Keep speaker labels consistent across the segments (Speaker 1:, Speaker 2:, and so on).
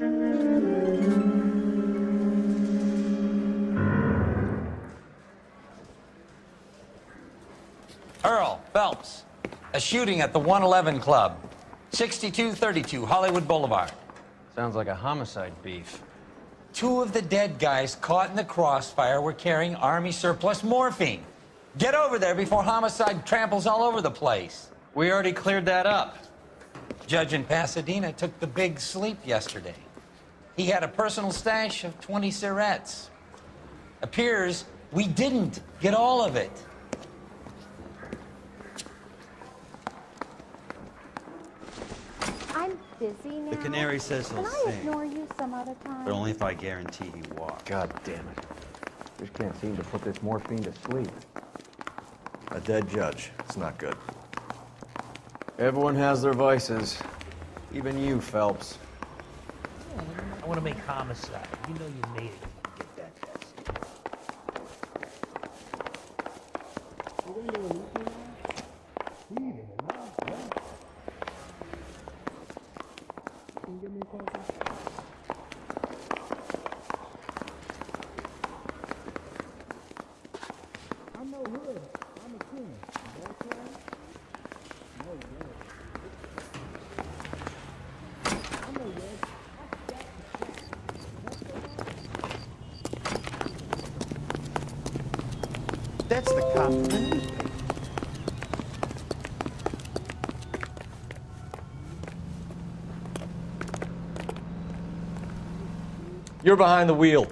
Speaker 1: Earl Phelps, a shooting at the 111 Club, 6232 Hollywood Boulevard.
Speaker 2: Sounds like a homicide beef.
Speaker 1: Two of the dead guys caught in the crossfire were carrying Army surplus morphine. Get over there before homicide tramples all over the place.
Speaker 2: We already cleared that up.
Speaker 1: Judge in Pasadena took the big sleep yesterday. He had a personal stash of 20 cigarettes. Appears we didn't get all of it.
Speaker 3: I'm busy now.
Speaker 4: The canary says he'll
Speaker 3: Can I
Speaker 4: sing,
Speaker 3: ignore you some other time?
Speaker 4: but only if I guarantee he walks.
Speaker 5: God damn it. Just can't seem to put this morphine to sleep.
Speaker 6: A dead judge. It's not good.
Speaker 2: Everyone has their vices. Even you, Phelps.
Speaker 7: I want to make homicide. You know you made it if you get that test.
Speaker 1: That's the cop from the newspaper.
Speaker 6: You're behind the wheel.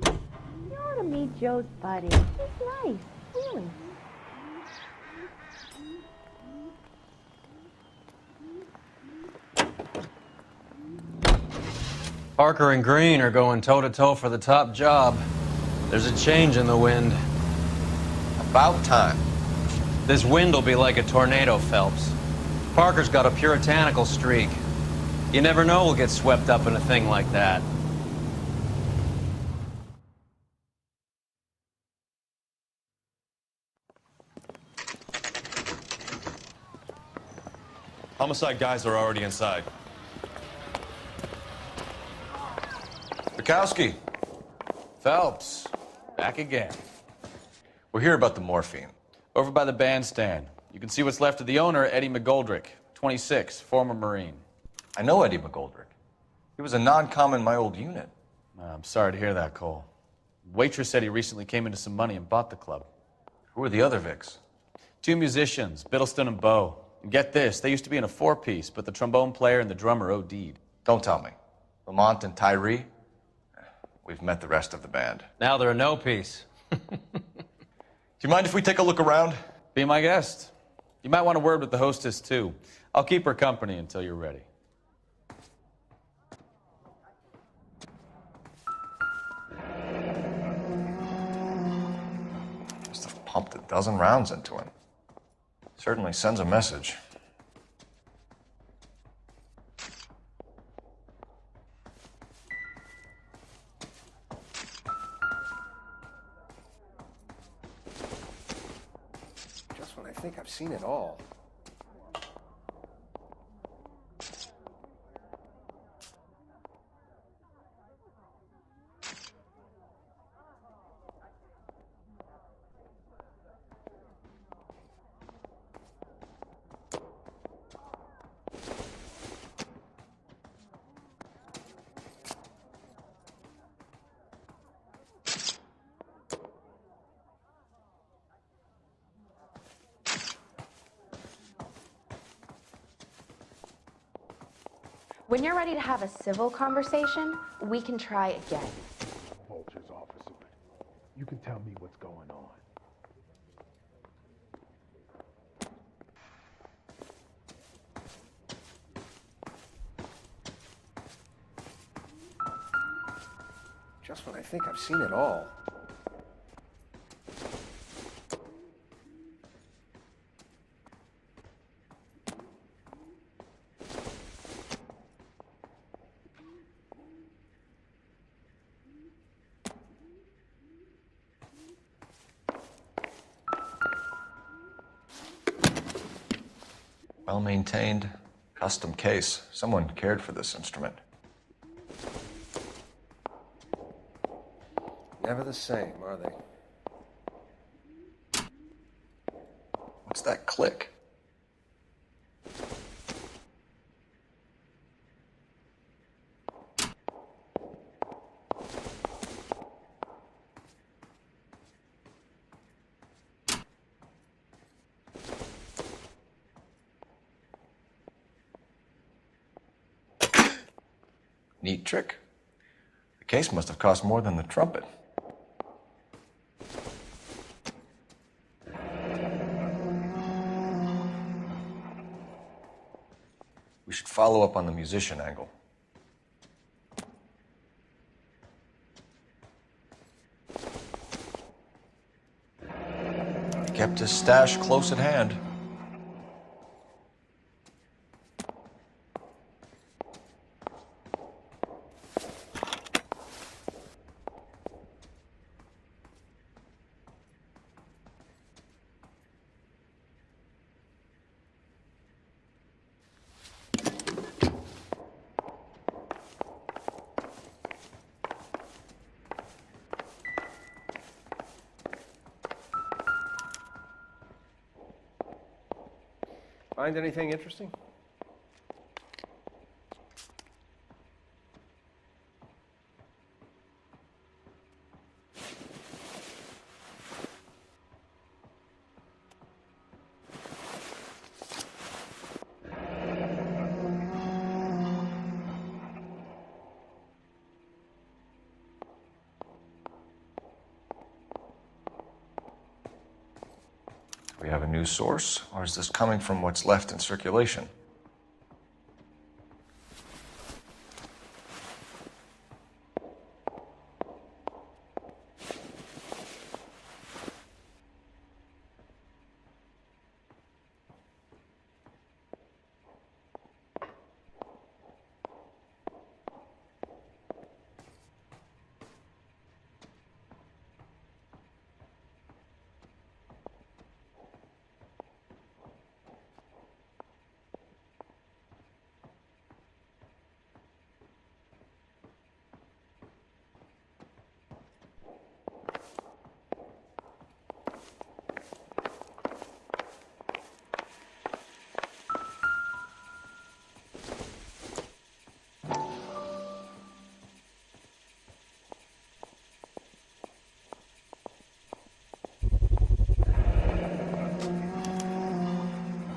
Speaker 3: You ought to meet Joe's buddy. He's nice, really.
Speaker 2: Parker and Green are going toe-to-toe for the top job. There's a change in the wind.
Speaker 6: About time.
Speaker 2: This wind will be like a tornado, Phelps. Parker's got a puritanical streak. You never know we'll get swept up in a thing like that.
Speaker 8: Homicide guys are already inside.
Speaker 6: Bukowski,
Speaker 9: Phelps, back again.
Speaker 6: we're here about the morphine.
Speaker 9: Over by the bandstand. You can see what's left of the owner, Eddie McGoldrick, 26, former Marine.
Speaker 6: I know Eddie McGoldrick. He was a non-com in my old unit.
Speaker 9: I'm sorry to hear that, Cole. Waitress said he recently came into some money and bought the club.
Speaker 6: Who were the other Vics?
Speaker 9: Two musicians, Biddleston and Bowe. And get this, they used to be in a four-piece, but the trombone player and the drummer OD'd.
Speaker 6: Don't tell me. Lamont and Tyree? We've met the rest of the band.
Speaker 2: Now they're a no-piece.
Speaker 6: Do you mind if we take a look around?
Speaker 9: Be my guest. You might want a word with the hostess, too. I'll keep her company until you're ready.
Speaker 6: Must have pumped a dozen rounds into him. Certainly sends a message.
Speaker 5: Just when I think I've seen it all.
Speaker 3: When you're ready to have a civil conversation, we can try again.
Speaker 7: Vulture's office of it. You can tell me what's going on.
Speaker 5: Just when I think I've seen it all.
Speaker 6: Well-maintained, custom case. Someone cared for this instrument.
Speaker 10: Never the same, are they?
Speaker 6: What's that click? Neat trick. The case must have cost more than the trumpet. We should follow up on the musician angle. He kept his stash close at hand.
Speaker 10: Find anything interesting?
Speaker 6: Do we have a new source, or is this coming from what's left in circulation?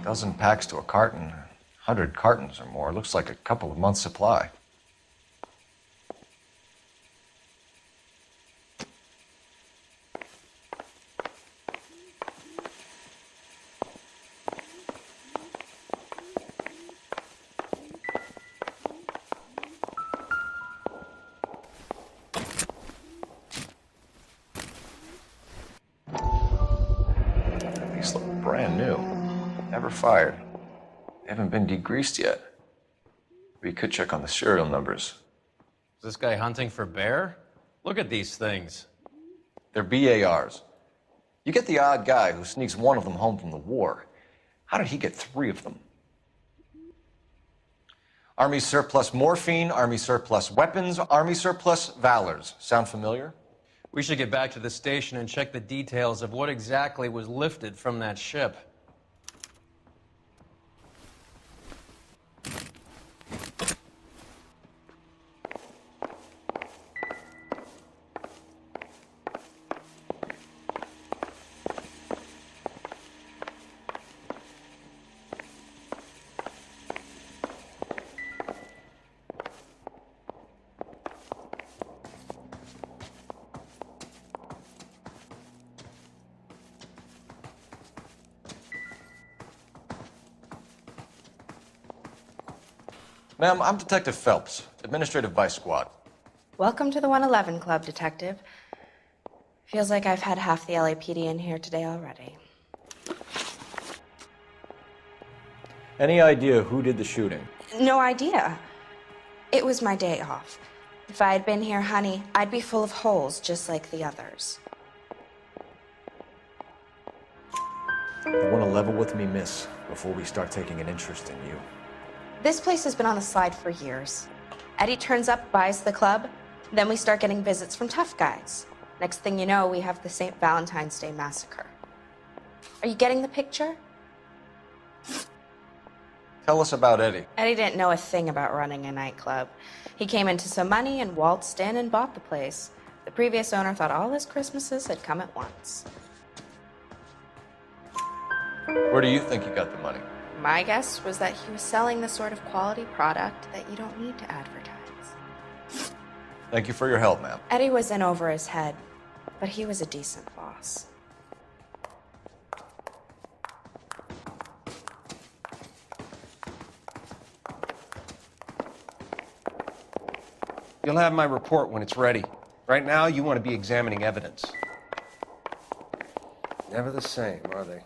Speaker 6: A dozen packs to a carton, 100 cartons or more. Looks like a couple of months' supply. These look brand new. Never fired. They haven't been degreased yet. We could check on the serial numbers.
Speaker 2: Is this guy hunting for bear? Look at these things.
Speaker 6: They're BARs. You get the odd guy who sneaks one of them home from the war. How did he get 3 of them? Army surplus morphine, Army surplus weapons, Army surplus valors. Sound familiar?
Speaker 2: We should get back to the station and check the details of what exactly was lifted from that ship.
Speaker 6: Ma'am, I'm Detective Phelps, Administrative Vice Squad.
Speaker 11: Welcome to the 111 Club, Detective. Feels like I've had half the LAPD in here today already.
Speaker 5: Any idea who did the shooting?
Speaker 11: No idea. It was my day off. If I had been here, honey, I'd be full of holes just like the others.
Speaker 5: You want to level with me, miss, before we start taking an interest in you.
Speaker 11: This place has been on the slide for years. Eddie turns up, buys the club, then we start getting visits from tough guys. Next thing you know, we have the St. Valentine's Day massacre. Are you getting the picture?
Speaker 6: Tell us about Eddie.
Speaker 11: Eddie didn't know a thing about running a nightclub. He came into some money and waltzed in and bought the place. The previous owner thought all his Christmases had come at once.
Speaker 6: Where do you think he got the money?
Speaker 11: My guess was that he was selling the sort of quality product that you don't need to advertise.
Speaker 6: Thank you for your help, ma'am.
Speaker 11: Eddie was in over his head, but he was a decent boss.
Speaker 10: You'll have my report when it's ready. Right now, you want to be examining evidence. Never the same, are they?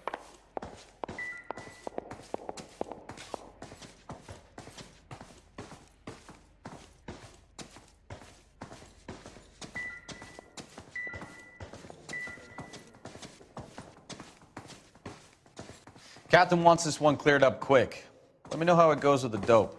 Speaker 9: Captain wants this one cleared up quick. Let me know how it goes with the dope.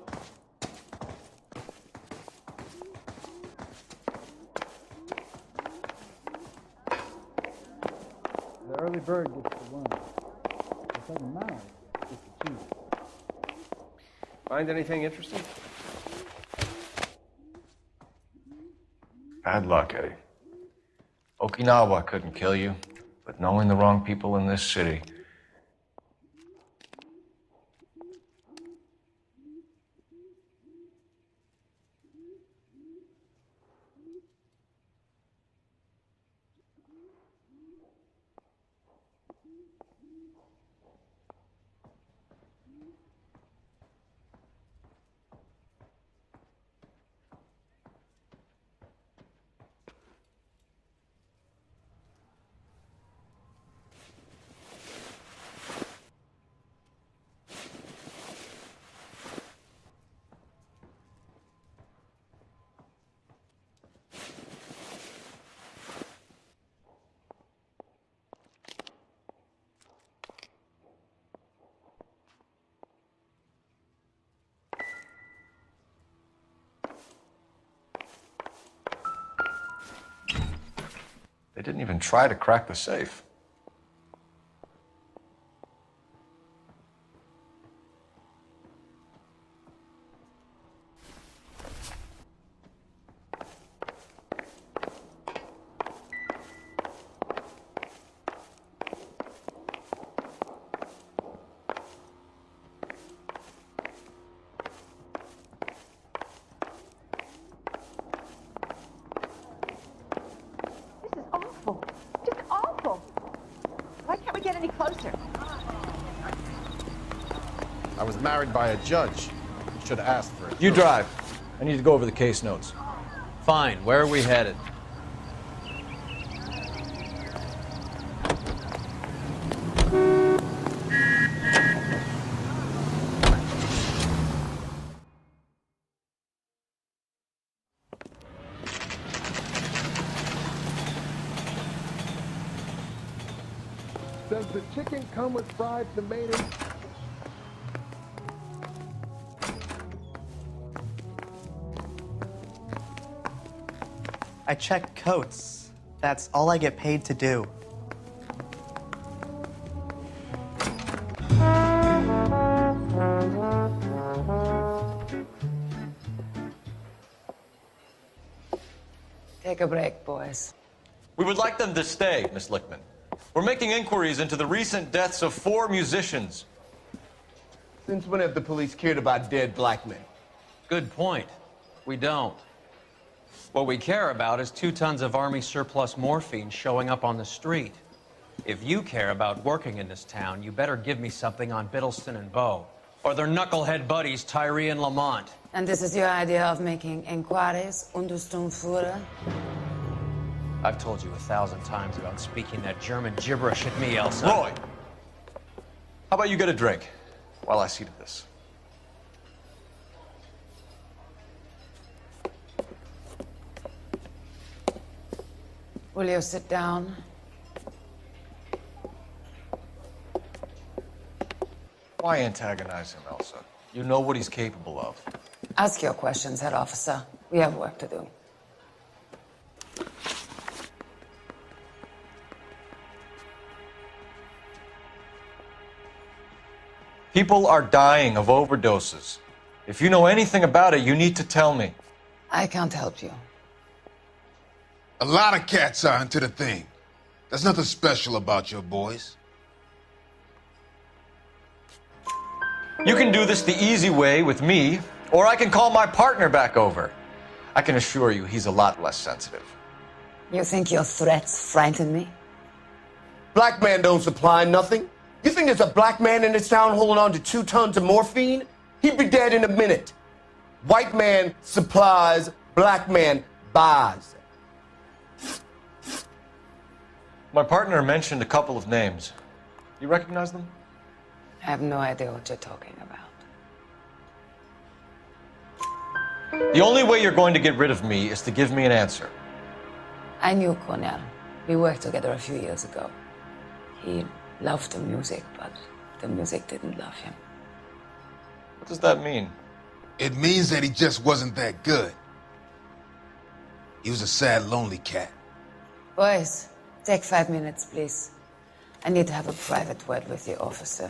Speaker 12: The early bird gets the worm. The second mouse gets the cheese.
Speaker 10: Find anything interesting?
Speaker 6: Bad luck, Eddie. Okinawa couldn't kill you, but knowing the wrong people in this city. They didn't even try to crack the safe.
Speaker 3: Just awful. Why can't we get any closer?
Speaker 5: I was married by a judge. You should have asked for it.
Speaker 2: You drive.
Speaker 5: I need to go over the case notes.
Speaker 2: Fine. Where are we headed?
Speaker 12: Does the chicken come with fried tomatoes?
Speaker 13: I check coats. That's all I get paid to do.
Speaker 14: Take a break, boys.
Speaker 6: We would like them to stay, Miss Lichtman. We're making inquiries into the recent deaths of 4 musicians.
Speaker 10: Since when have the police cared about dead black men?
Speaker 2: Good point. We don't. What we care about is 2 tons of Army surplus morphine showing up on the street. If you care about working in this town, you better give me something on Biddleston and Bow, or their knucklehead buddies Tyree and Lamont.
Speaker 14: And this is your idea of making inquiries, Untersturmführer?
Speaker 2: I've told you 1,000 times about speaking that German gibberish at me, Elsa.
Speaker 6: Roy! How about you get a drink while I see to this?
Speaker 14: Will you sit down?
Speaker 6: Why antagonize him, Elsa? You know what he's capable of.
Speaker 14: Ask your questions, head officer. We have work to do.
Speaker 6: People are dying of overdoses. If you know anything about it, you need to tell me.
Speaker 14: I can't help you.
Speaker 15: A lot of cats are into the thing. There's nothing special about your boys.
Speaker 6: You can do this the easy way with me, or I can call my partner back over. I can assure you he's a lot less sensitive.
Speaker 14: You think your threats frighten me?
Speaker 10: Black man don't supply nothing. You think there's a black man in this town holding on to 2 tons of morphine? He'd be dead in a minute. White man supplies, black man buys.
Speaker 6: My partner mentioned a couple of names. You recognize them?
Speaker 14: I have no idea what you're talking about.
Speaker 6: The only way you're going to get rid of me is to give me an answer.
Speaker 14: I knew Cornell. We worked together a few years ago. He loved the music, but the music didn't love him.
Speaker 6: What does that mean?
Speaker 15: It means that he just wasn't that good. He was a sad, lonely cat.
Speaker 14: Boys, take 5 minutes, please. I need to have a private word with the officer.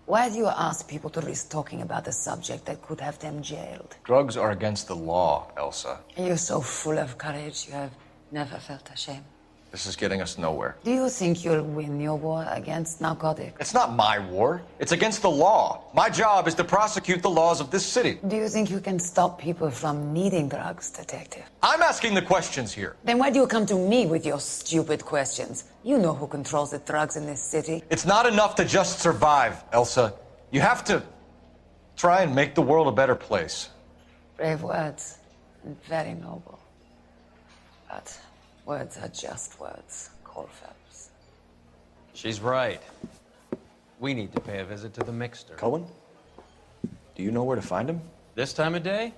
Speaker 14: Why do you ask people to risk talking about a subject that could have them jailed?
Speaker 6: Drugs are against the law, Elsa.
Speaker 14: And you're so full of courage, you have never felt ashamed.
Speaker 6: This is getting us nowhere.
Speaker 14: Do you think you'll win your war against narcotics?
Speaker 6: It's not my war. It's against the law. My job is to prosecute the laws of this city.
Speaker 14: Do you think you can stop people from needing drugs, detective?
Speaker 6: I'm asking the questions here.
Speaker 14: Then why do you come to me with your stupid questions? You know who controls the drugs in this city.
Speaker 6: It's not enough to just survive, Elsa. You have to try and make the world a better place.
Speaker 14: Brave words, and very noble. But words are just words, Cole Phelps.
Speaker 2: She's right. We need to pay a visit to the mixer.
Speaker 5: Cohen? Do you know where to find him?
Speaker 2: This time of day?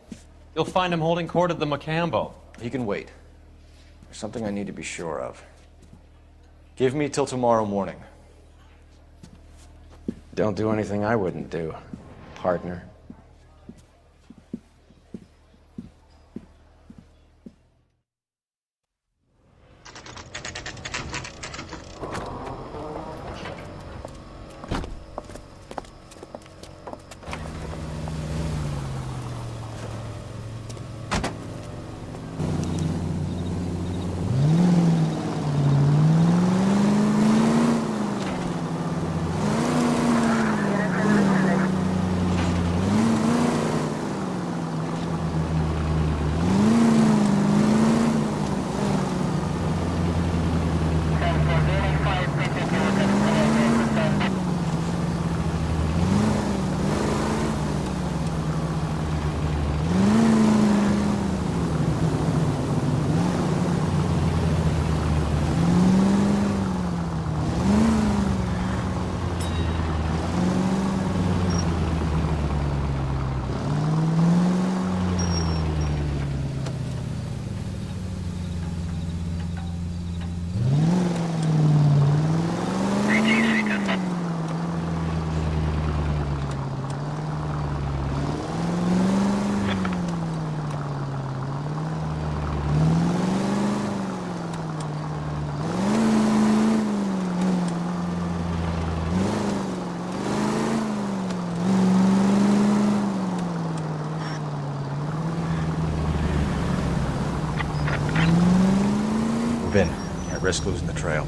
Speaker 2: You'll find him holding court at the Macambo.
Speaker 5: He can wait. There's something I need to be sure of. Give me till tomorrow morning.
Speaker 16: Don't do anything I wouldn't do, partner.
Speaker 5: Move in. Can't risk losing the trail.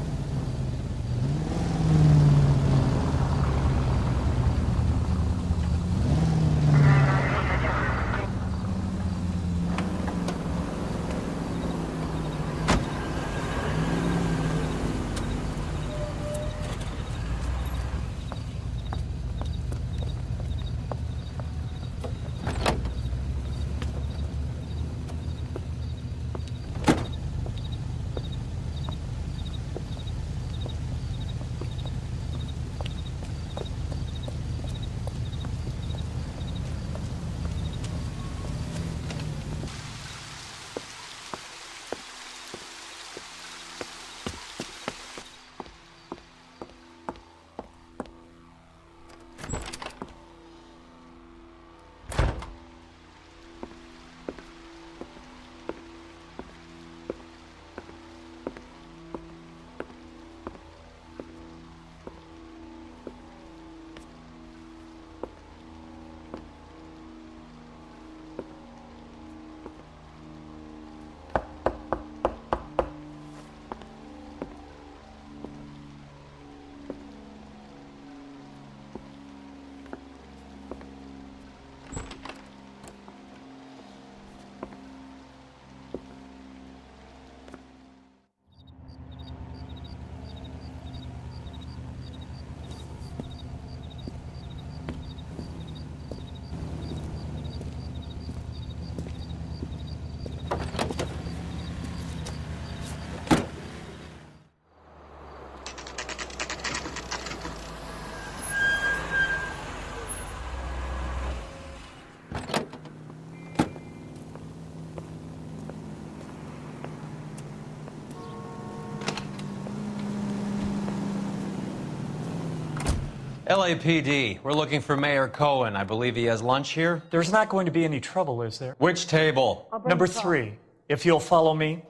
Speaker 2: LAPD, we're looking for Mayor Cohen. I believe he has lunch here.
Speaker 17: There's not going to be any trouble, is there?
Speaker 2: Which table?
Speaker 17: Number 3, if you'll follow me.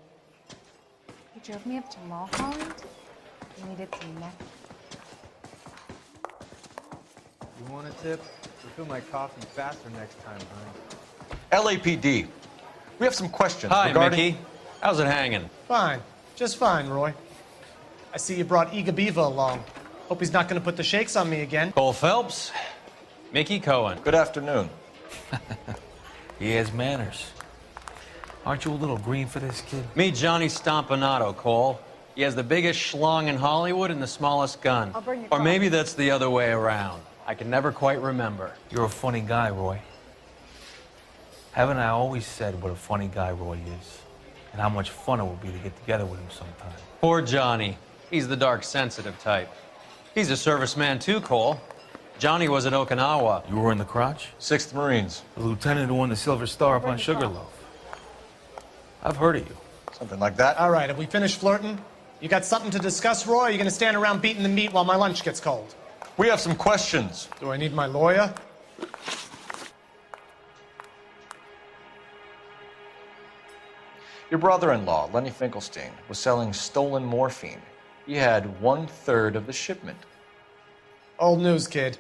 Speaker 3: You drove me up to Mulholland? You needed some neck.
Speaker 18: You want a tip? Refill my coffee faster next time, honey.
Speaker 6: LAPD. We have some questions
Speaker 2: Hi,
Speaker 6: regarding...
Speaker 2: Mickey. How's it hanging?
Speaker 19: Fine. Just fine, Roy. I see you brought Iga Beaver along. Hope he's not going to put the shakes on me again.
Speaker 2: Cole Phelps, Mickey Cohen.
Speaker 6: Good afternoon.
Speaker 7: He has manners. Aren't you a little green for this kid?
Speaker 2: Meet Johnny Stompanato, Cole. He has the biggest schlong in Hollywood and the smallest gun.
Speaker 3: I'll bring your
Speaker 2: Or
Speaker 3: coffee.
Speaker 2: maybe that's the other way around. I can never quite remember.
Speaker 7: You're a funny guy, Roy. Haven't I always said what a funny guy Roy is? And how much fun it would be to get together with him sometime.
Speaker 2: Poor Johnny. He's the dark, sensitive type. He's a serviceman too, Cole. Johnny was at Okinawa.
Speaker 7: You were in the crotch?
Speaker 6: 6th Marines.
Speaker 7: The lieutenant who won the Silver Star up on Sugarloaf. I've heard of you.
Speaker 6: Something like that.
Speaker 19: All right, have we finished flirting? You got something to discuss, Roy, or are you going to stand around beating the meat while my lunch gets cold?
Speaker 6: We have some questions.
Speaker 19: Do I need my lawyer?
Speaker 6: Your brother-in-law, Lenny Finkelstein, was selling stolen morphine. He had 1/3 of the shipment.
Speaker 19: Old news, kid.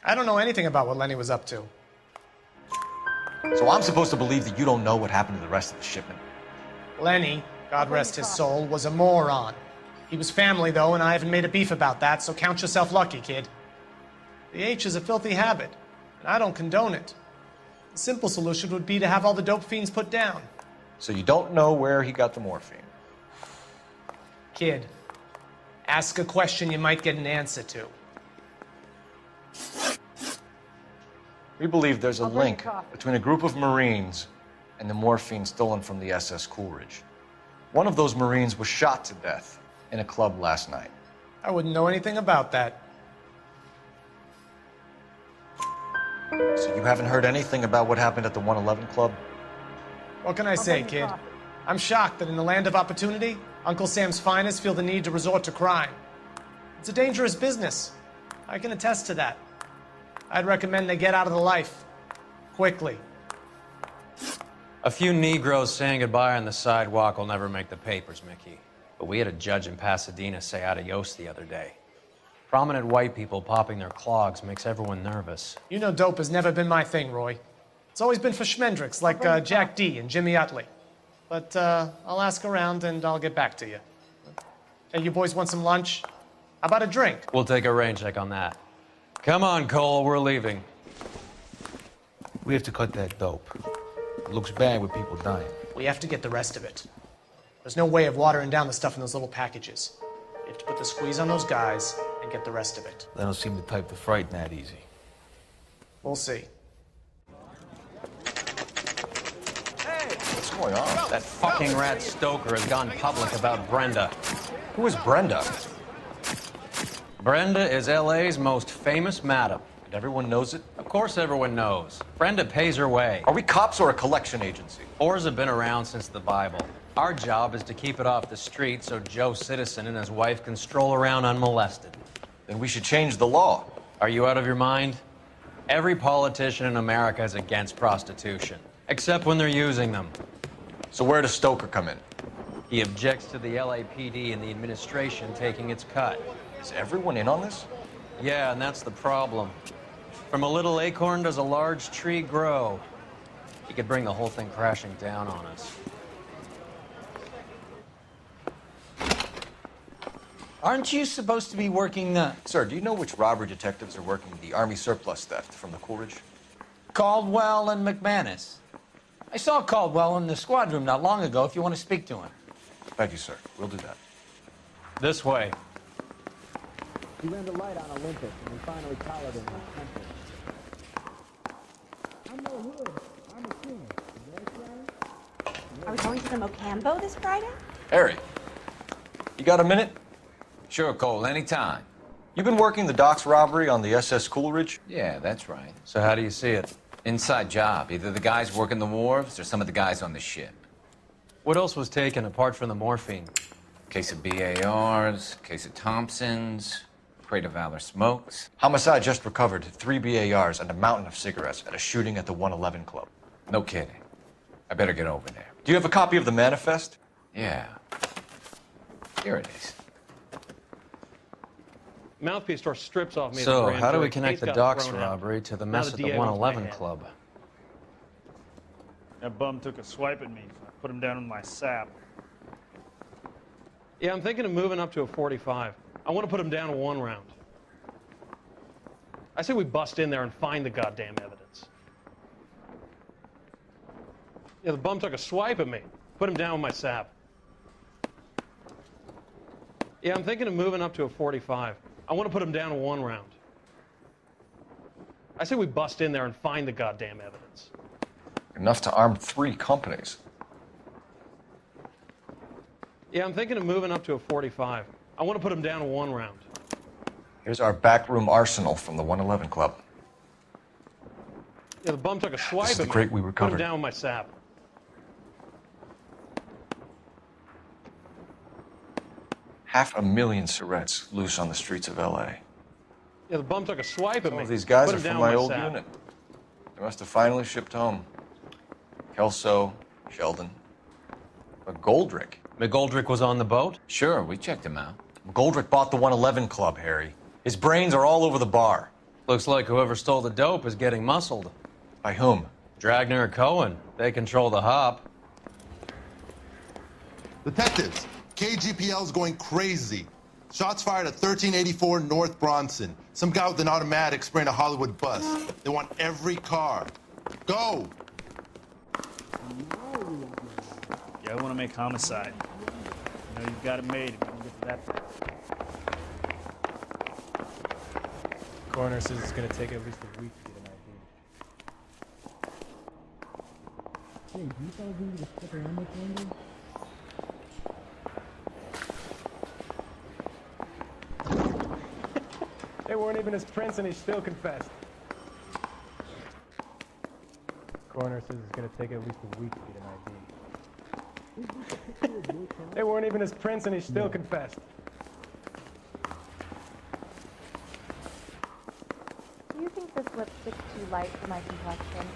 Speaker 19: I don't know anything about what Lenny was up to.
Speaker 6: So I'm supposed to believe that you don't know what happened to the rest of the shipment?
Speaker 19: Lenny, God rest his soul, was a moron. He was family, though, and I haven't made a beef about that, so count yourself lucky, kid. The H is a filthy habit, and I don't condone it. The simple solution would be to have all the dope fiends put down.
Speaker 6: So you don't know where he got the morphine?
Speaker 19: Kid, ask a question you might get an answer to.
Speaker 6: We believe there's a link between a group of Marines and the morphine stolen from the SS Coolidge. One of those Marines was shot to death in a club last night.
Speaker 19: I wouldn't know anything about that.
Speaker 6: So you haven't heard anything about what happened at the 111 Club?
Speaker 19: What can I say, kid? I'm shocked that in the land of opportunity, Uncle Sam's finest feel the need to resort to crime. It's a dangerous business. I can attest to that. I'd recommend they get out of the life. Quickly.
Speaker 2: A few Negroes saying goodbye on the sidewalk will never make the papers, Mickey. But we had a judge in Pasadena say adios the other day. Prominent white people popping their clogs makes everyone nervous.
Speaker 19: You know dope has never been my thing, Roy. It's always been for schmendricks like Jack D. and Jimmy Utley. But I'll ask around and I'll get back to you. Hey, you boys want some lunch? How about a drink?
Speaker 2: We'll take a rain check on that. Come on, Cole, we're leaving.
Speaker 7: We have to cut that dope. It looks bad with people dying.
Speaker 19: We have to get the rest of it. There's no way of watering down the stuff in those little packages. You have to put the squeeze on those guys and get the rest of it.
Speaker 7: They don't seem the type to frighten that easy.
Speaker 19: We'll see.
Speaker 6: What's going on?
Speaker 2: That fucking rat Stoker has gone public about Brenda.
Speaker 6: Who is Brenda?
Speaker 2: Brenda is LA's most famous madam.
Speaker 6: And everyone knows it?
Speaker 2: Of course everyone knows. Brenda pays her way.
Speaker 6: Are we cops or a collection agency?
Speaker 2: Whores have been around since the Bible. Our job is to keep it off the street so Joe Citizen and his wife can stroll around unmolested.
Speaker 6: Then we should change the law.
Speaker 2: Are you out of your mind? Every politician in America is against prostitution, except when they're using them.
Speaker 6: So where does Stoker come in?
Speaker 2: He objects to the LAPD and the administration taking its cut.
Speaker 6: Is everyone in on this?
Speaker 2: Yeah, and that's the problem. From a little acorn does a large tree grow. He could bring the whole thing crashing down on us.
Speaker 1: Aren't you supposed to be working the...
Speaker 6: Sir, do you know which robbery detectives are working the Army surplus theft from the Coolidge?
Speaker 1: Caldwell and McManus. I saw Caldwell in the squad room not long ago if you want to speak to him.
Speaker 6: Thank you, sir. We'll do that.
Speaker 2: This way.
Speaker 12: He ran the light on Olympus, and we finally collared him on Temple. I'm no hood. I'm a king. You guys trying?
Speaker 3: Are we going to the Mocambo this Friday?
Speaker 6: Harry, you got a minute?
Speaker 20: Sure, Cole, anytime.
Speaker 6: You've been working the docks robbery on the SS Coolidge?
Speaker 20: Yeah, that's right.
Speaker 2: So how do you see it?
Speaker 20: Inside job. Either the guys working the wharves or some of the guys on the ship.
Speaker 2: What else was taken apart from the morphine?
Speaker 20: Case of BARs, case of Thompsons. Crate of Valor smokes.
Speaker 6: Homicide just recovered 3 BARs and a mountain of cigarettes at a shooting at the 111 Club.
Speaker 20: No kidding. I better get over there.
Speaker 6: Do you have a copy of the manifest?
Speaker 20: Yeah. Here it is.
Speaker 21: Mouthpiece store strips off me.
Speaker 2: So, how do we connect the docks robbery to the mess at the 111 Club?
Speaker 22: That bum took a swipe at me, so I put him down with my sap.
Speaker 21: Yeah, I'm thinking of moving up to a 45. I want to put him down to 1 round. I say we bust in there and find the goddamn evidence. Yeah, the bum took a swipe at me. Put him down with my sap. Yeah, I'm thinking of moving up to a 45. I want to put him down to 1 round. I say we bust in there and find the goddamn evidence.
Speaker 6: Enough to arm 3 companies.
Speaker 21: Yeah, I'm thinking of moving up to a 45. I want to put him down to 1 round.
Speaker 6: Here's our backroom arsenal from the 111 Club.
Speaker 21: Yeah, the bum took a swipe
Speaker 6: This is
Speaker 21: at
Speaker 6: the
Speaker 21: me.
Speaker 6: crate we
Speaker 21: Put
Speaker 6: recovered.
Speaker 21: him down with my sap.
Speaker 6: Half a million cigarettes loose on the streets of LA.
Speaker 21: Yeah, the bum took a swipe at
Speaker 6: Some
Speaker 21: me.
Speaker 6: of these guys
Speaker 21: Put
Speaker 6: are
Speaker 21: him
Speaker 6: from
Speaker 21: down
Speaker 6: my
Speaker 21: with
Speaker 6: old
Speaker 21: sap.
Speaker 6: unit. They must have finally shipped home. Kelso, Sheldon, McGoldrick.
Speaker 2: McGoldrick was on the boat?
Speaker 20: Sure, we checked him out.
Speaker 6: McGoldrick bought the 111 Club, Harry. His brains are all over the bar.
Speaker 2: Looks like whoever stole the dope is getting muscled.
Speaker 6: By whom?
Speaker 2: Dragner or Cohen. They control the hop.
Speaker 23: Detectives, KGPL's going crazy. Shots fired at 1384 North Bronson. Some guy with an automatic spraying a Hollywood bus. They want every car. Go!
Speaker 22: Yeah, I want to make homicide. You know, you've got it made if you can get to that point.
Speaker 18: Coroner says it's going to take at least a week to get an ID. Hey, do you fellas need to stick around this window? They weren't even his prints and he still confessed. Coroner says it's going to take at least a week to get an ID. They weren't even his prints and he still confessed.
Speaker 3: Do you think this lipstick's too light for my complexion?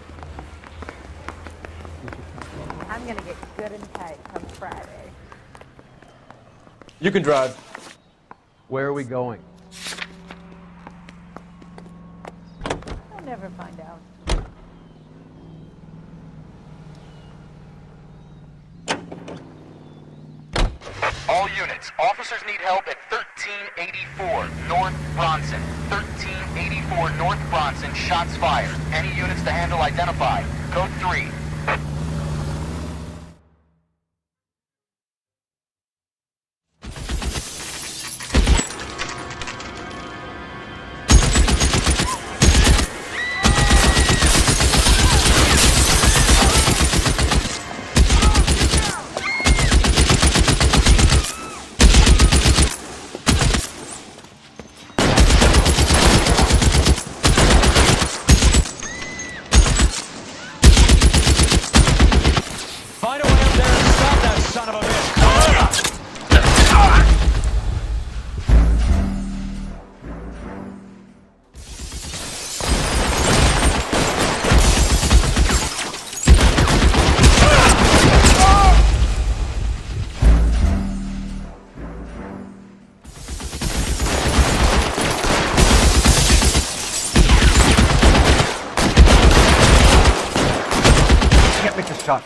Speaker 3: I'm gonna get good and tight come Friday.
Speaker 6: You can drive.
Speaker 2: Where are we going?
Speaker 3: I'll never find out.
Speaker 24: All units, officers need help at 1384 North Bronson. 1384 North Bronson, shots fired. Any units to handle identify. Code 3.
Speaker 2: Find a way up there and stop that son of a bitch!
Speaker 6: Can't make this shot.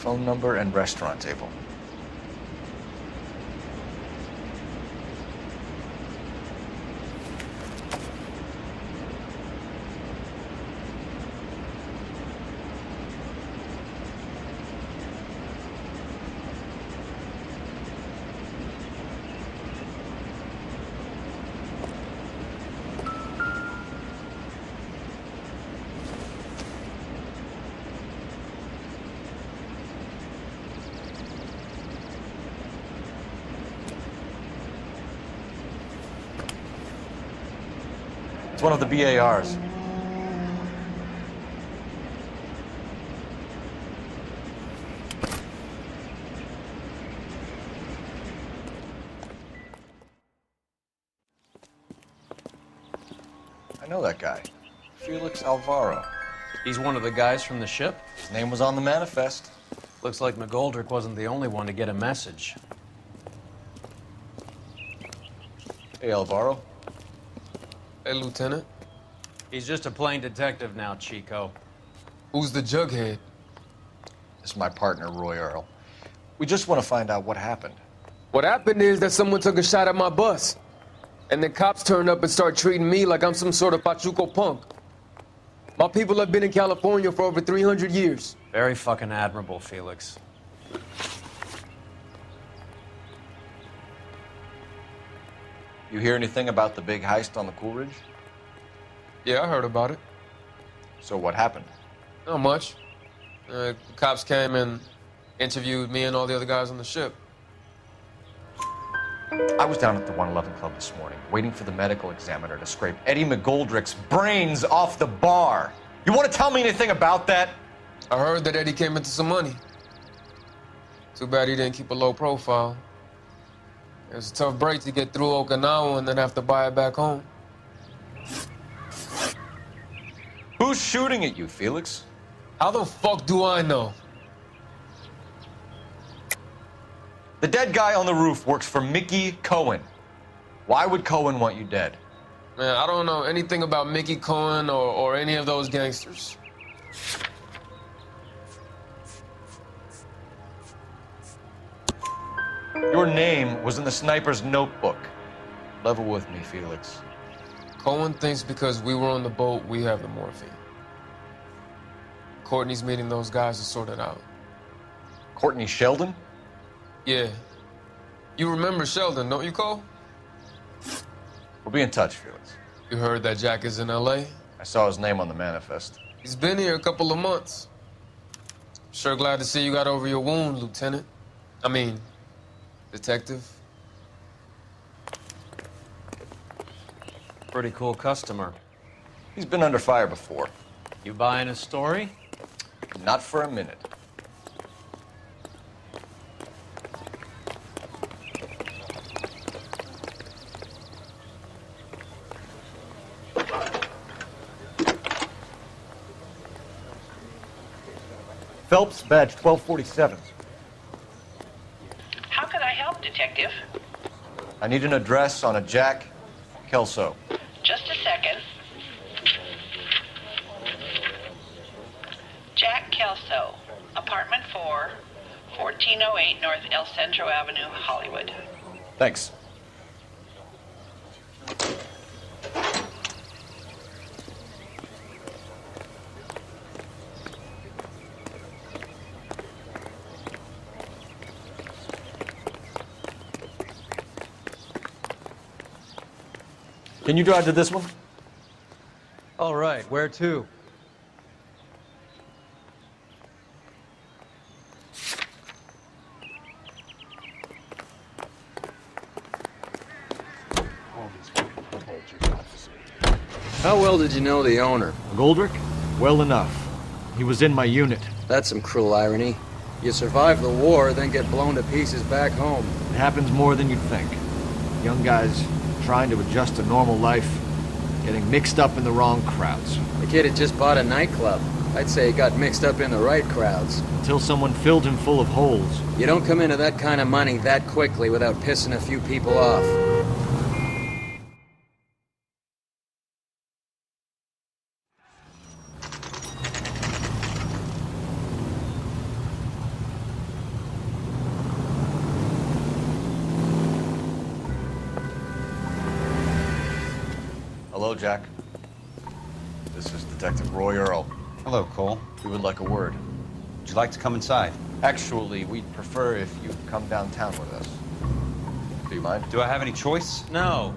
Speaker 6: Phone number and restaurant table. It's one of the BARs. I know that guy. Felix Alvaro.
Speaker 2: He's one of the guys from the ship?
Speaker 6: His name was on the manifest.
Speaker 2: Looks like McGoldrick wasn't the only one to get a message.
Speaker 6: Hey, Alvaro.
Speaker 4: Hey, Lieutenant.
Speaker 2: He's just a plain detective now, Chico.
Speaker 4: Who's the jughead?
Speaker 6: This is my partner, Roy Earl. We just want to find out what happened.
Speaker 4: What happened is that someone took a shot at my bus. And the cops turned up and start treating me like I'm some sort of Pachuco punk. My people have been in California for over 300 years.
Speaker 2: Very fucking admirable, Felix.
Speaker 6: You hear anything about the big heist on the Coolidge?
Speaker 4: Yeah, I heard about it.
Speaker 6: So what happened?
Speaker 4: Not much. The cops came and interviewed me and all the other guys on the ship.
Speaker 6: I was down at the 111 Club this morning, waiting for the medical examiner to scrape Eddie McGoldrick's brains off the bar. You want to tell me anything about that?
Speaker 4: I heard that Eddie came into some money. Too bad he didn't keep a low profile. It was a tough break to get through Okinawa and then have to buy it back home.
Speaker 6: Who's shooting at you, Felix?
Speaker 4: How the fuck do I know?
Speaker 6: The dead guy on the roof works for Mickey Cohen. Why would Cohen want you dead?
Speaker 4: Man, I don't know anything about Mickey Cohen or any of those gangsters.
Speaker 6: Your name was in the sniper's notebook. Level with me, Felix.
Speaker 4: Cohen thinks because we were on the boat, we have the morphine. Courtney's meeting those guys to sort it out.
Speaker 6: Courtney Sheldon?
Speaker 4: Yeah. You remember Sheldon, don't you, Cole?
Speaker 6: We'll be in touch, Felix.
Speaker 4: You heard that Jack is in L.A.?
Speaker 6: I saw his name on the manifest.
Speaker 4: He's been here a couple of months. Sure glad to see you got over your wound, Lieutenant. I mean, Detective.
Speaker 2: Pretty cool customer.
Speaker 6: He's been under fire before.
Speaker 2: You buying his story?
Speaker 6: Not for a minute. Phelps, badge 1247.
Speaker 8: How can I help, Detective?
Speaker 6: I need an address on a Jack Kelso.
Speaker 8: Just a second. Jack Kelso, apartment 4, 1408 North El Centro Avenue, Hollywood.
Speaker 6: Thanks. Can you drive to this one?
Speaker 2: All right, where to?
Speaker 16: How well did you know the owner?
Speaker 5: Goldrick? Well enough. He was in my unit.
Speaker 16: That's some cruel irony. You survive the war, then get blown to pieces back home.
Speaker 5: It happens more than you'd think. Young guys trying to adjust to normal life, getting mixed up in the wrong crowds.
Speaker 16: The kid had just bought a nightclub. I'd say he got mixed up in the right crowds.
Speaker 5: Until someone filled him full of holes.
Speaker 16: You don't come into that kind of money that quickly without pissing a few people off.
Speaker 6: Hello, Jack. This is Detective Roy Earl.
Speaker 9: Hello, Cole.
Speaker 6: We would like a word.
Speaker 9: Would you like to come inside?
Speaker 6: Actually, we'd prefer if you come downtown with us. Do you mind?
Speaker 9: Do I have any choice?
Speaker 2: No,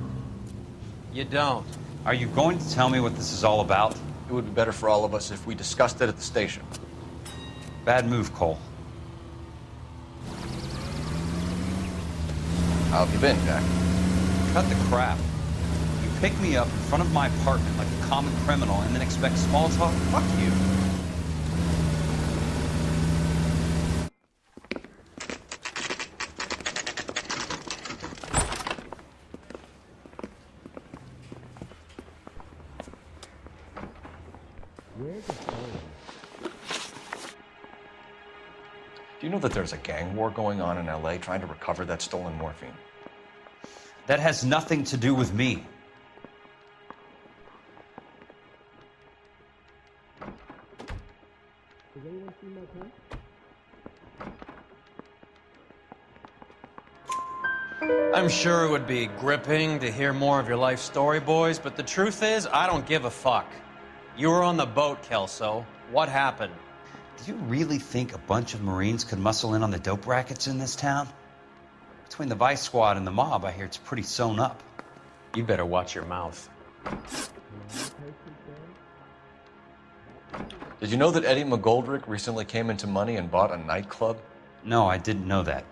Speaker 2: you don't.
Speaker 9: Are you going to tell me what this is all about?
Speaker 6: It would be better for all of us if we discussed it at the station.
Speaker 9: Bad move, Cole.
Speaker 6: How have you been, Jack?
Speaker 9: Cut the crap. You pick me up in front of my apartment like a common criminal and then expect small talk? Fuck you.
Speaker 6: Do you know that there's a gang war going on in LA trying to recover that stolen morphine?
Speaker 9: That has nothing to do with me.
Speaker 12: Has anyone seen my pen?
Speaker 2: I'm sure it would be gripping to hear more of your life story, boys, but the truth is, I don't give a fuck. You were on the boat, Kelso. What happened?
Speaker 9: Do you really think a bunch of Marines could muscle in on the dope rackets in this town? Between the Vice Squad and the mob, I hear it's pretty sewn up.
Speaker 2: You better watch your mouth.
Speaker 6: Did you know that Eddie McGoldrick recently came into money and bought a nightclub?
Speaker 9: No, I didn't know that.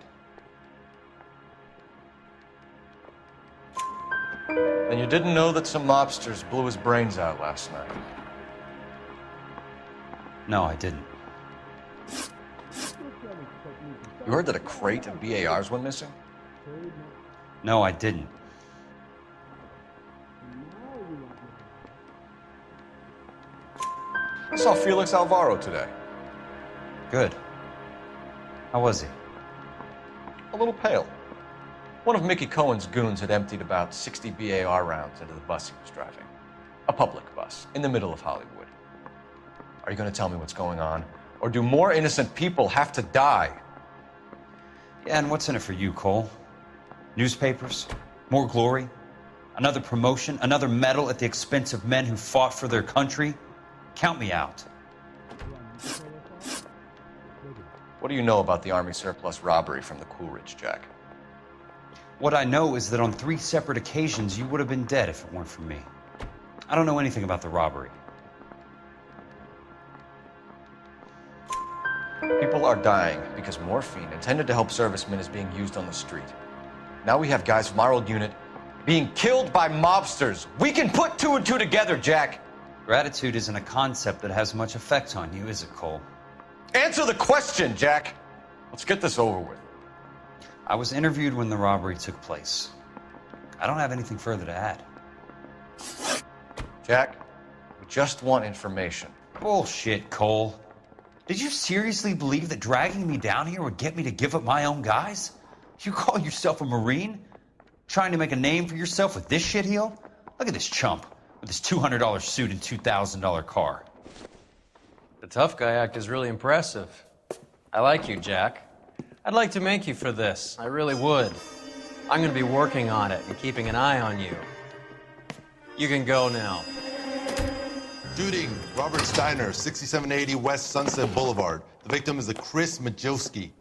Speaker 6: And you didn't know that some mobsters blew his brains out last night?
Speaker 9: No, I didn't.
Speaker 6: You heard that a crate of BARs went missing?
Speaker 9: No, I didn't.
Speaker 6: I saw Felix Alvaro today.
Speaker 9: Good. How was he?
Speaker 6: A little pale. One of Mickey Cohen's goons had emptied about 60 BAR rounds into the bus he was driving. A public bus, in the middle of Hollywood. Are you going to tell me what's going on? Or do more innocent people have to die?
Speaker 9: Yeah, and what's in it for you, Cole? Newspapers? More glory? Another promotion? Another medal at the expense of men who fought for their country? Count me out.
Speaker 6: What do you know about the Army surplus robbery from the Coolidge, Jack?
Speaker 9: What I know is that on 3 separate occasions, you would have been dead if it weren't for me. I don't know anything about the robbery.
Speaker 6: People are dying because morphine intended to help servicemen is being used on the street. Now we have guys from our old unit being killed by mobsters. We can put 2 and 2 together, Jack.
Speaker 9: Gratitude isn't a concept that has much effect on you, is it, Cole?
Speaker 6: Answer the question, Jack. Let's get this over with.
Speaker 9: I was interviewed when the robbery took place. I don't have anything further to add.
Speaker 6: Jack, we just want information.
Speaker 9: Bullshit, Cole. Did you seriously believe that dragging me down here would get me to give up my own guys? You call yourself a Marine? Trying to make a name for yourself with this shitheel? Look at this chump with his $200 suit and $2,000 car.
Speaker 2: The tough guy act is really impressive. I like you, Jack. I'd like to make you for this. I really would. I'm going to be working on it and keeping an eye on you. You can go now.
Speaker 23: Shooting, Robert Steiner, 6780 West Sunset Boulevard. The victim is a Chris Majowski.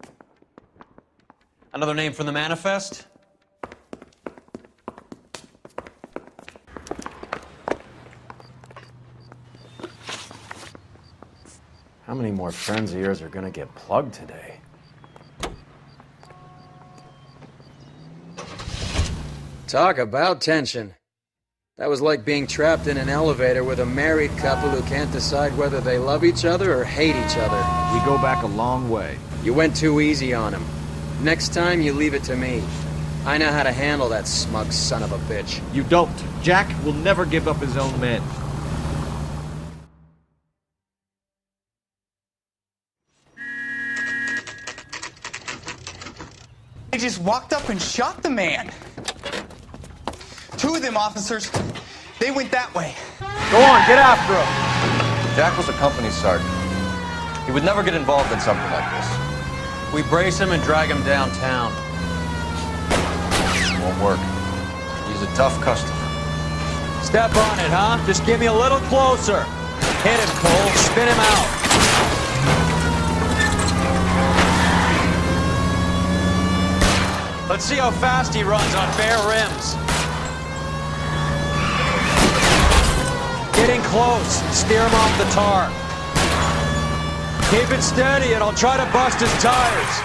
Speaker 2: Another name from the manifest?
Speaker 5: How many more friends of yours are gonna get plugged today?
Speaker 16: Talk about tension. That was like being trapped in an elevator with a married couple who can't decide whether they love each other or hate each other.
Speaker 5: We go back a long way.
Speaker 16: You went too easy on him. Next time, you leave it to me. I know how to handle that smug son of a bitch.
Speaker 5: You don't. Jack will never give up his own men.
Speaker 10: They just walked up and shot the man. 2 of them officers, they went that way.
Speaker 5: Go on, get after him.
Speaker 6: Jack was a company sergeant. He would never get involved in something like this.
Speaker 2: We brace him and drag him downtown.
Speaker 6: It won't work. He's a tough customer.
Speaker 2: Step on it, huh? Just give me a little closer. Hit him, Cole. Spin him out. Let's see how fast he runs on bare rims. Getting close. Steer him off the tar. Keep it steady and I'll try to bust his tires.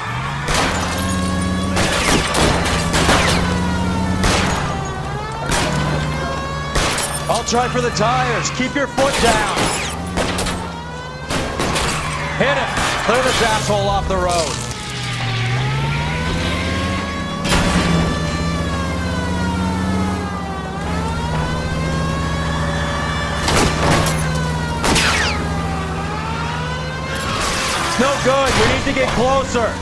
Speaker 2: I'll try for the tires. Keep your foot down. Hit him. Clear this asshole off the road. No good. We need to get closer.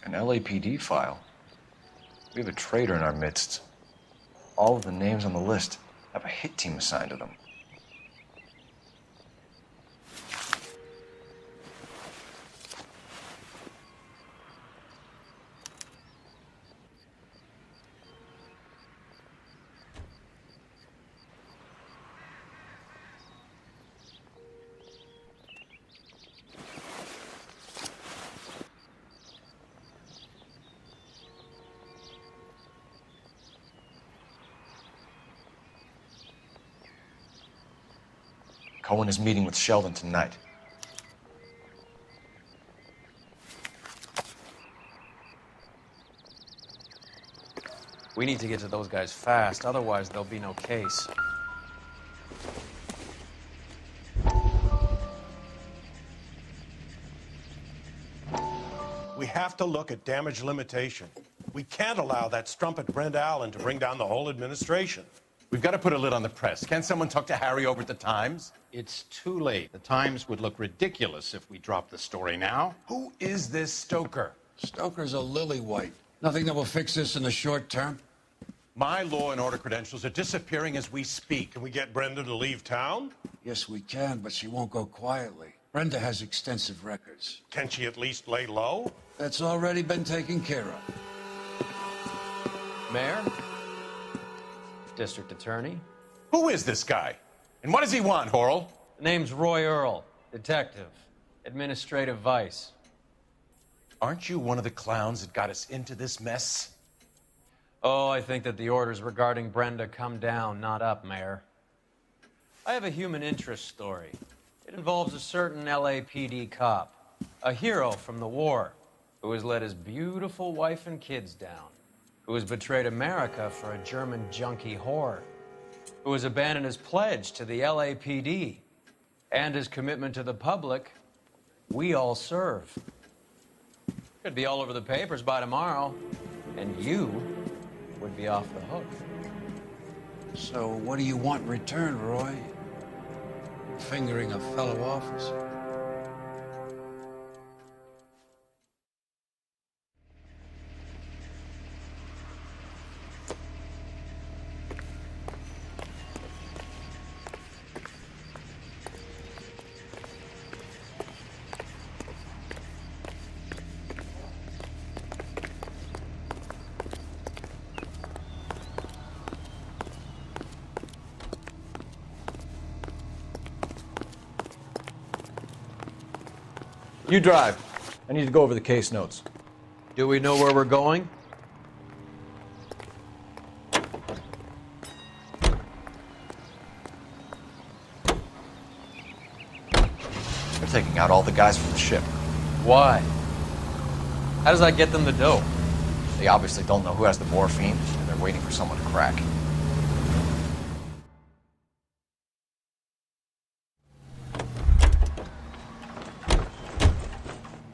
Speaker 6: An LAPD file. We have a traitor in our midst. All of the names on the list have a hit team assigned to them. Cohen is meeting with Sheldon tonight.
Speaker 2: We need to get to those guys fast, otherwise there'll be no case.
Speaker 11: We have to look at damage limitation. We can't allow that strumpet Brent Allen to bring down the whole administration.
Speaker 13: We've got to put a lid on the press. Can't someone talk to Harry over at the Times?
Speaker 11: It's too late. The Times would look ridiculous if we dropped the story now.
Speaker 13: Who is this Stoker?
Speaker 14: Stoker's a lily-white. Nothing that will fix this in the short term?
Speaker 13: My law and order credentials are disappearing as we speak.
Speaker 11: Can we get Brenda to leave town?
Speaker 14: Yes, we can, but she won't go quietly. Brenda has extensive records.
Speaker 11: Can she at least lay low?
Speaker 14: That's already been taken care of.
Speaker 2: Mayor? District Attorney?
Speaker 13: Who is this guy? And what does he want, Horrell?
Speaker 2: The name's Roy Earl, detective, administrative vice.
Speaker 13: Aren't you one of the clowns that got us into this mess?
Speaker 2: Oh, I think that the orders regarding Brenda come down, not up, Mayor. I have a human interest story. It involves a certain LAPD cop, a hero from the war, who has let his beautiful wife and kids down, who has betrayed America for a German junkie whore, who has abandoned his pledge to the LAPD and his commitment to the public. We all serve. Could be all over the papers by tomorrow, and you would be off the hook.
Speaker 14: So what do you want in return, Roy? Fingering a fellow officer.
Speaker 6: You drive. I need to go over the case notes.
Speaker 2: Do we know where we're going?
Speaker 6: They're taking out all the guys from the ship.
Speaker 2: Why? How does that get them the dope?
Speaker 6: They obviously don't know who has the morphine, and they're waiting for someone to crack.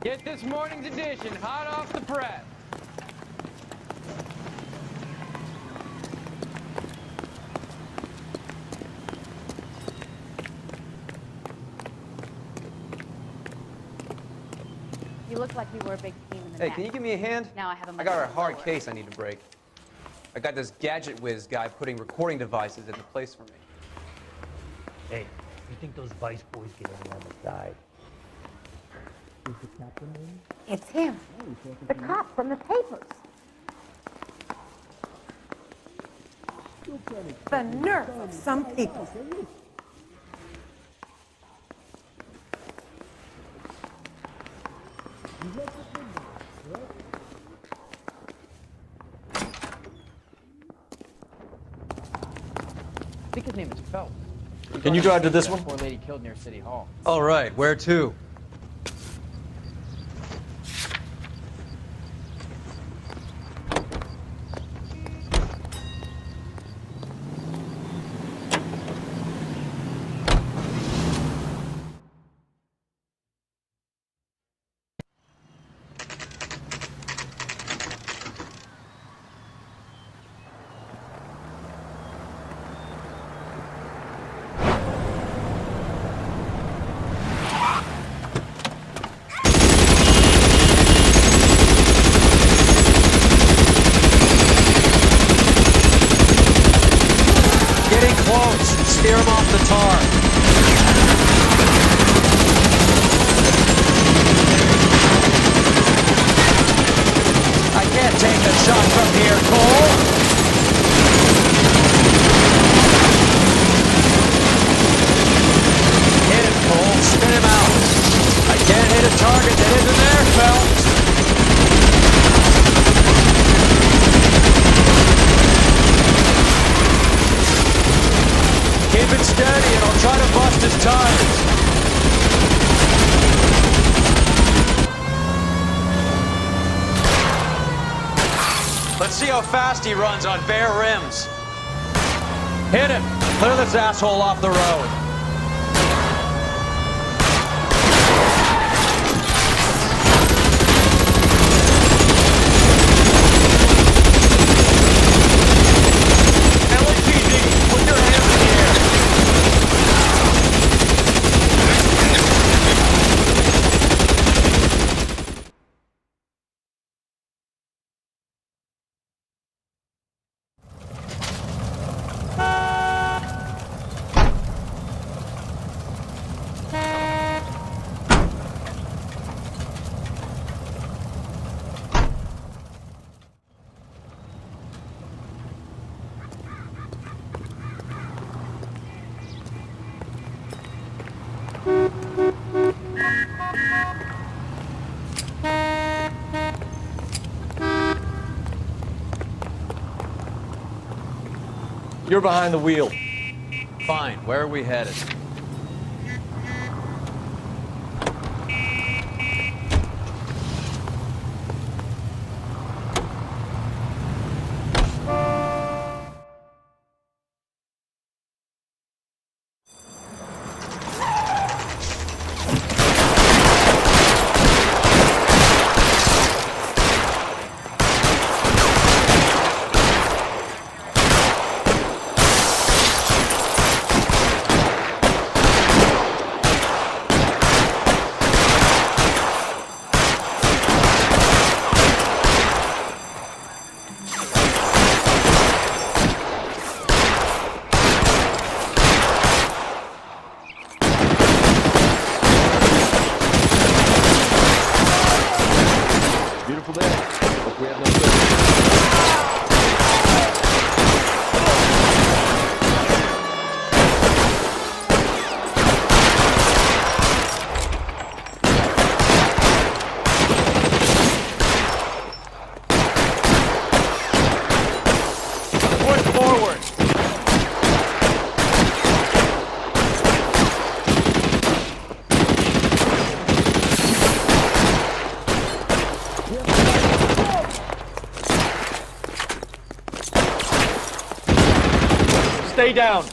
Speaker 21: Get this morning's edition hot off the press.
Speaker 3: You look like you were a big team in the
Speaker 7: Hey,
Speaker 3: back.
Speaker 7: can you give me a hand?
Speaker 3: Now I have a
Speaker 7: I got a
Speaker 3: much
Speaker 7: hard
Speaker 3: lower.
Speaker 7: case I need to break. I got this gadget whiz guy putting recording devices into place for me.
Speaker 12: Hey, you think those Vice boys get on the side? Is the captain in?
Speaker 3: It's him. The cop from the papers. The nerve of some people.
Speaker 18: I think his name is Phelps.
Speaker 6: Can you drive to this one?
Speaker 18: Poor lady killed near City Hall.
Speaker 2: All right, where to? Steer him off the tar. I can't take a shot from here, Cole. Hit him, Cole. Spin him out. I can't hit a target that isn't there, Phelps. Keep it steady and I'll try to bust his tires. Let's see how fast he runs on bare rims. Hit him. Clear this asshole off the road.
Speaker 6: You're behind the wheel.
Speaker 2: Fine. Where are we headed?
Speaker 6: stay down.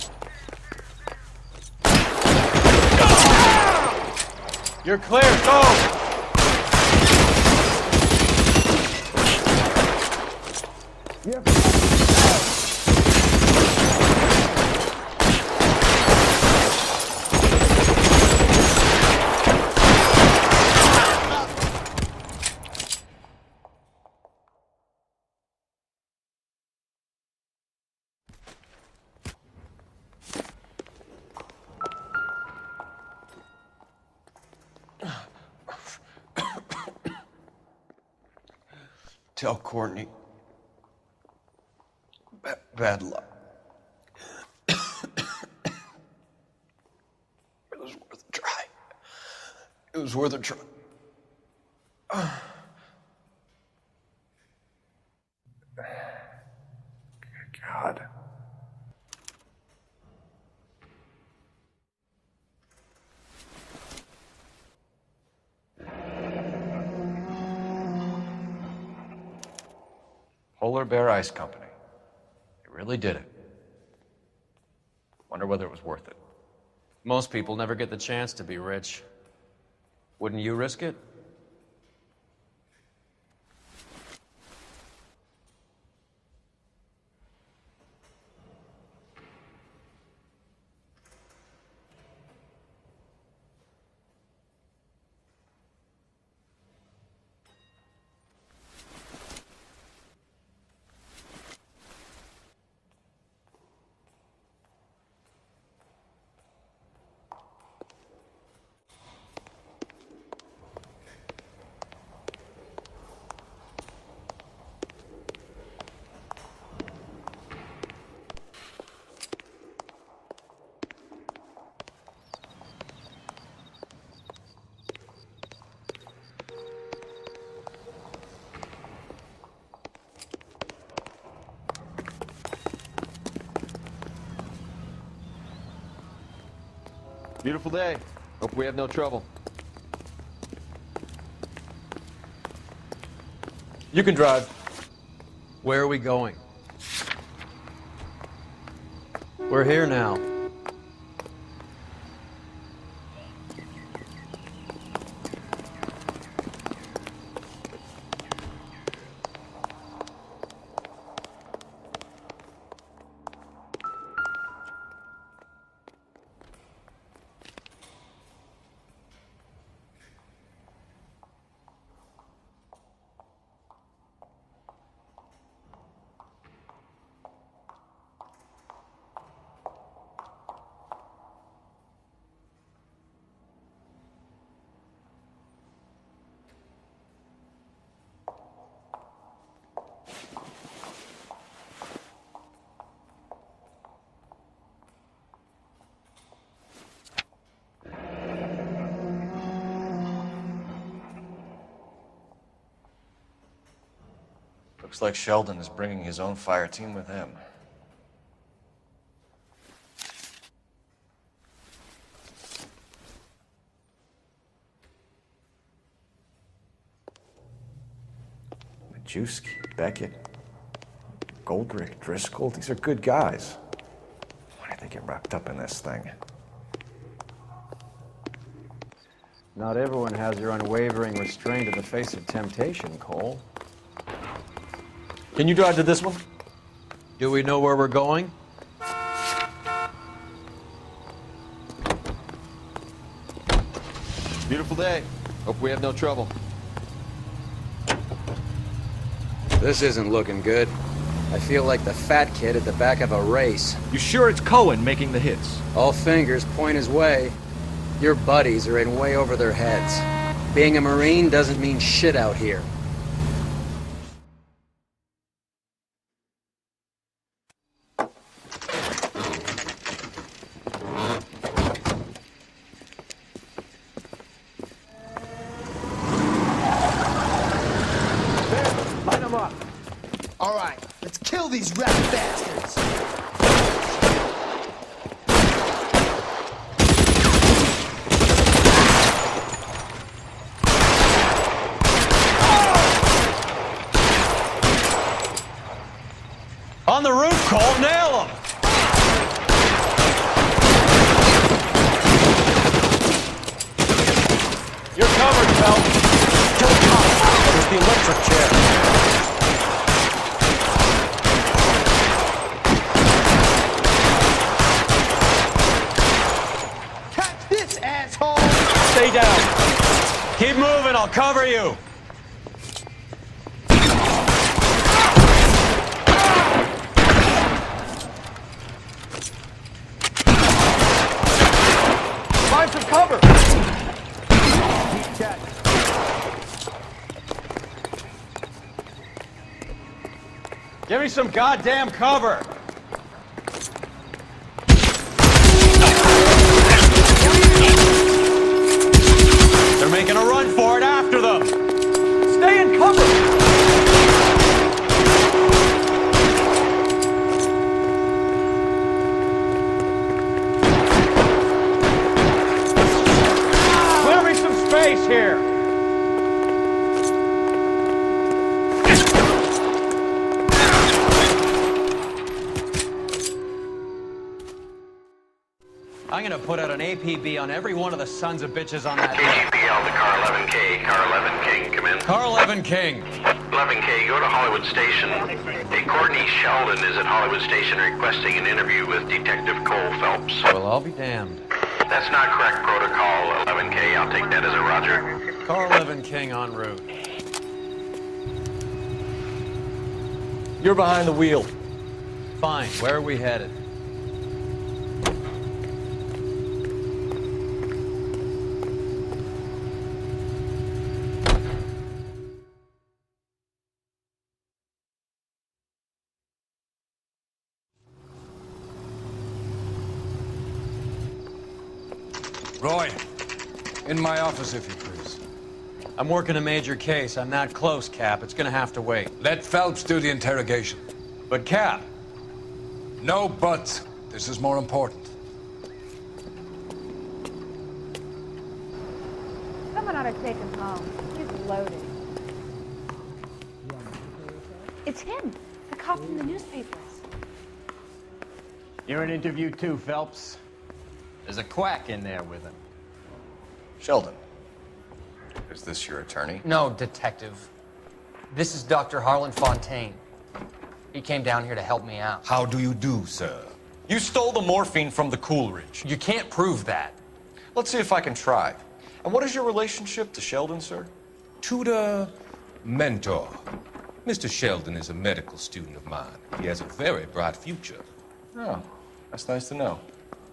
Speaker 6: You're clear, go!
Speaker 13: Tell Courtney. Bad luck. It was worth a try. It was worth a try.
Speaker 6: God. Polar Bear Ice Company. They really did it. Wonder whether it was worth it.
Speaker 2: Most people never get the chance to be rich. Wouldn't you risk it?
Speaker 5: Beautiful day. Hope we have no trouble.
Speaker 6: You can drive.
Speaker 2: Where are we going? We're here now.
Speaker 6: Looks like Sheldon is bringing his own fire team with him. Majewski, Beckett, Goldrick, Driscoll, these are good guys. Why did they get wrapped up in this thing?
Speaker 16: Not everyone has your unwavering restraint in the face of temptation, Cole.
Speaker 6: Can you drive to this one?
Speaker 2: Do we know where we're going?
Speaker 5: Beautiful day. Hope we have no trouble.
Speaker 16: This isn't looking good. I feel like the fat kid at the back of a race.
Speaker 5: You sure it's Cohen making the hits?
Speaker 16: All fingers point his way. Your buddies are in way over their heads. Being a Marine doesn't mean shit out here.
Speaker 10: Light them up. All right, let's kill these rat bastards.
Speaker 2: On the roof, Cole, nail him! You're covered, Phelps. Kill the cop. There's the electric chair. Stay down. Keep moving, I'll cover you.
Speaker 6: Find some cover.
Speaker 2: Give me some goddamn cover. They're making a run for it after them. Stay in cover. Clear me some space here. I'm gonna put out an APB on every one of the sons of bitches on that list.
Speaker 24: KGPL to car 11K. Car 11 King, come in.
Speaker 2: Car 11 King.
Speaker 24: 11K, go to Hollywood Station. Hey, Courtney Sheldon is at Hollywood Station requesting an interview with Detective Cole Phelps.
Speaker 2: Well, I'll be damned.
Speaker 24: That's not correct protocol, 11K. I'll take that as a roger.
Speaker 2: Car 11 King en route.
Speaker 6: You're behind the wheel.
Speaker 2: Fine, where are we headed?
Speaker 14: Roy, in my office, if you please.
Speaker 2: I'm working a major case. I'm not close, Cap. It's gonna have to wait.
Speaker 14: Let Phelps do the interrogation.
Speaker 2: But, Cap...
Speaker 14: No buts. This is more important.
Speaker 3: Someone ought to take him home. He's loaded. It's him, the cop from the newspapers.
Speaker 1: You're in interview too, Phelps. There's a quack in there with him.
Speaker 6: Sheldon, is this your attorney?
Speaker 15: No, Detective. This is Dr. Harlan Fontaine. He came down here to help me out.
Speaker 6: How do you do, sir? You stole the morphine from the Coolidge.
Speaker 15: You can't prove that.
Speaker 6: Let's see if I can try. And what is your relationship to Sheldon, sir?
Speaker 17: Tutor, mentor. Mr. Sheldon is a medical student of mine. He has a very bright future.
Speaker 6: Oh, that's nice to know.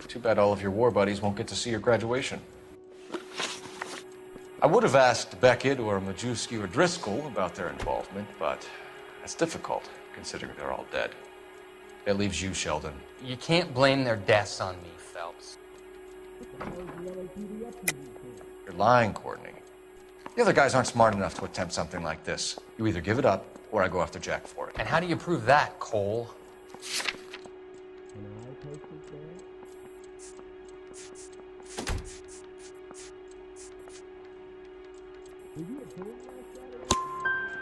Speaker 6: Too bad all of your war buddies won't get to see your graduation. I would have asked Beckett or Majewski or Driscoll about their involvement, but that's difficult, considering they're all dead. That leaves you, Sheldon.
Speaker 15: You can't blame their deaths on me, Phelps.
Speaker 6: You're lying, Courtney. The other guys aren't smart enough to attempt something like this. You either give it up, or I go after Jack for it.
Speaker 15: And how do you prove that, Cole?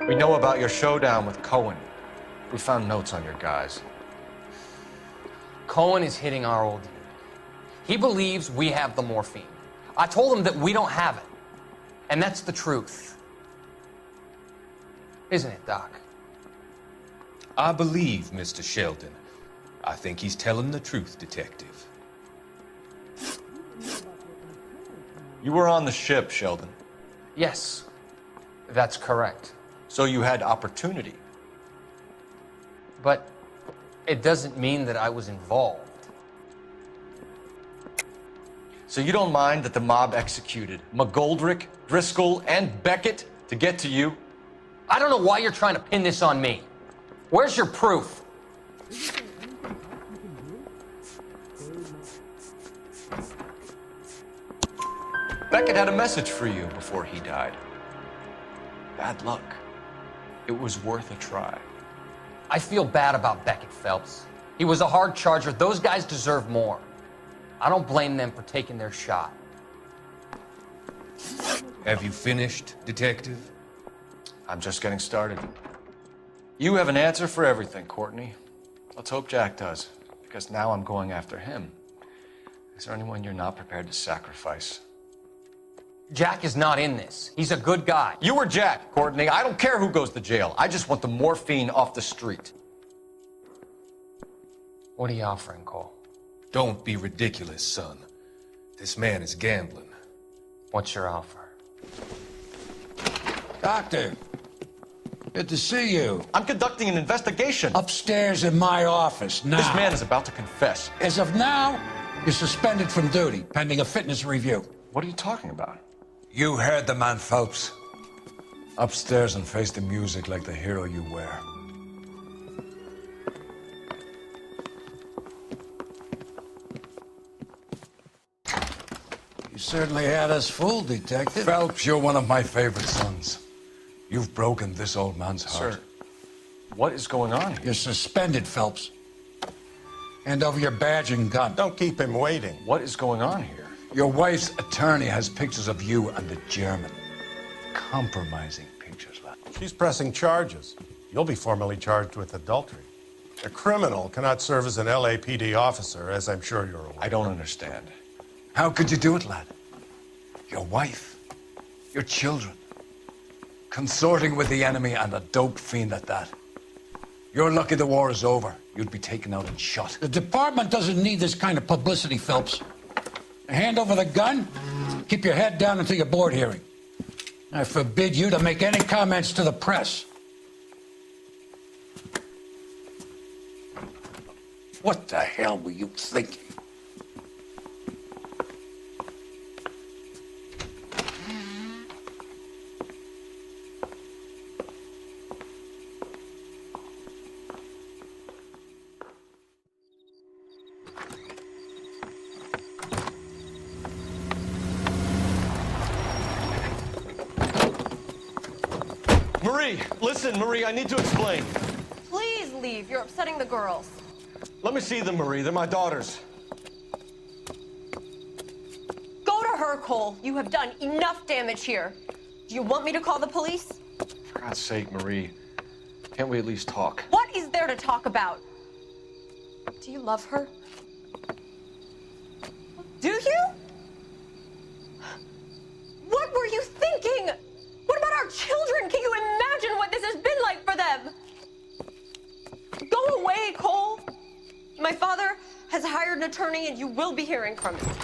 Speaker 6: We know about your showdown with Cohen. We found notes on your guys.
Speaker 15: Cohen is hitting our old dude. He believes we have the morphine. I told him that we don't have it. And that's the truth. Isn't it, Doc?
Speaker 17: I believe Mr. Sheldon. I think he's telling the truth, Detective.
Speaker 6: You were on the ship, Sheldon.
Speaker 15: Yes, that's correct.
Speaker 6: So you had opportunity.
Speaker 15: But it doesn't mean that I was involved.
Speaker 6: So you don't mind that the mob executed McGoldrick, Driscoll, and Beckett to get to you?
Speaker 15: I don't know why you're trying to pin this on me. Where's your proof?
Speaker 6: Beckett had a message for you before he died. Bad luck. It was worth a try.
Speaker 15: I feel bad about Beckett, Phelps. He was a hard charger. Those guys deserve more. I don't blame them for taking their shot.
Speaker 17: Have you finished, Detective?
Speaker 6: I'm just getting started. You have an answer for everything, Courtney. Let's hope Jack does, because now I'm going after him. Is there anyone you're not prepared to sacrifice?
Speaker 15: Jack is not in this. He's a good guy.
Speaker 6: You were Jack, Courtney. I don't care who goes to jail. I just want the morphine off the street.
Speaker 15: What are you offering, Cole?
Speaker 17: Don't be ridiculous, son. This man is gambling.
Speaker 15: What's your offer?
Speaker 14: Doctor, good to see you.
Speaker 6: I'm conducting an investigation.
Speaker 14: Upstairs in my office, now.
Speaker 6: This man is about to confess.
Speaker 14: As of now, you're suspended from duty, pending a fitness review.
Speaker 6: What are you talking about?
Speaker 14: You heard the man, Phelps. Upstairs and face the music like the hero you were. You certainly had us fooled, Detective. Phelps, you're one of my favorite sons. You've broken this old man's heart.
Speaker 6: Sir, what is going on here?
Speaker 14: You're suspended, Phelps. Hand over your badge and gun.
Speaker 11: Don't keep him waiting.
Speaker 6: What is going on here?
Speaker 14: Your wife's attorney has pictures of you and the German. Compromising pictures, lad.
Speaker 11: She's pressing charges. You'll be formally charged with adultery. A criminal cannot serve as an LAPD officer, as I'm sure you're aware.
Speaker 6: I don't understand.
Speaker 14: How could you do it, lad? Your wife, your children, consorting with the enemy and a dope fiend at that. You're lucky the war is over. You'd be taken out and shot. The department doesn't need this kind of publicity, Phelps. Hand over the gun, keep your head down until your board hearing. I forbid you to make any comments to the press. What the hell were you thinking?
Speaker 6: Marie, listen, Marie, I need to explain.
Speaker 4: Please leave. You're upsetting the girls.
Speaker 6: Let me see them, Marie. They're my daughters.
Speaker 4: Go to her, Cole. You have done enough damage here. Do you want me to call the police?
Speaker 6: For God's sake, Marie, can't we at least talk?
Speaker 4: What is there to talk about? Do you love her? Do you? What were you thinking? What about our children? Can you imagine what this has been like for them? Go away, Cole. My father has hired an attorney and you will be hearing from him.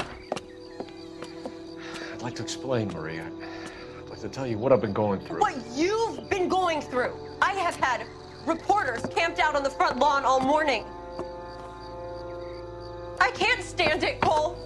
Speaker 6: I'd like to explain, Marie. I'd like to tell you what I've been going through.
Speaker 4: What you've been going through. I have had reporters camped out on the front lawn all morning. I can't stand it, Cole.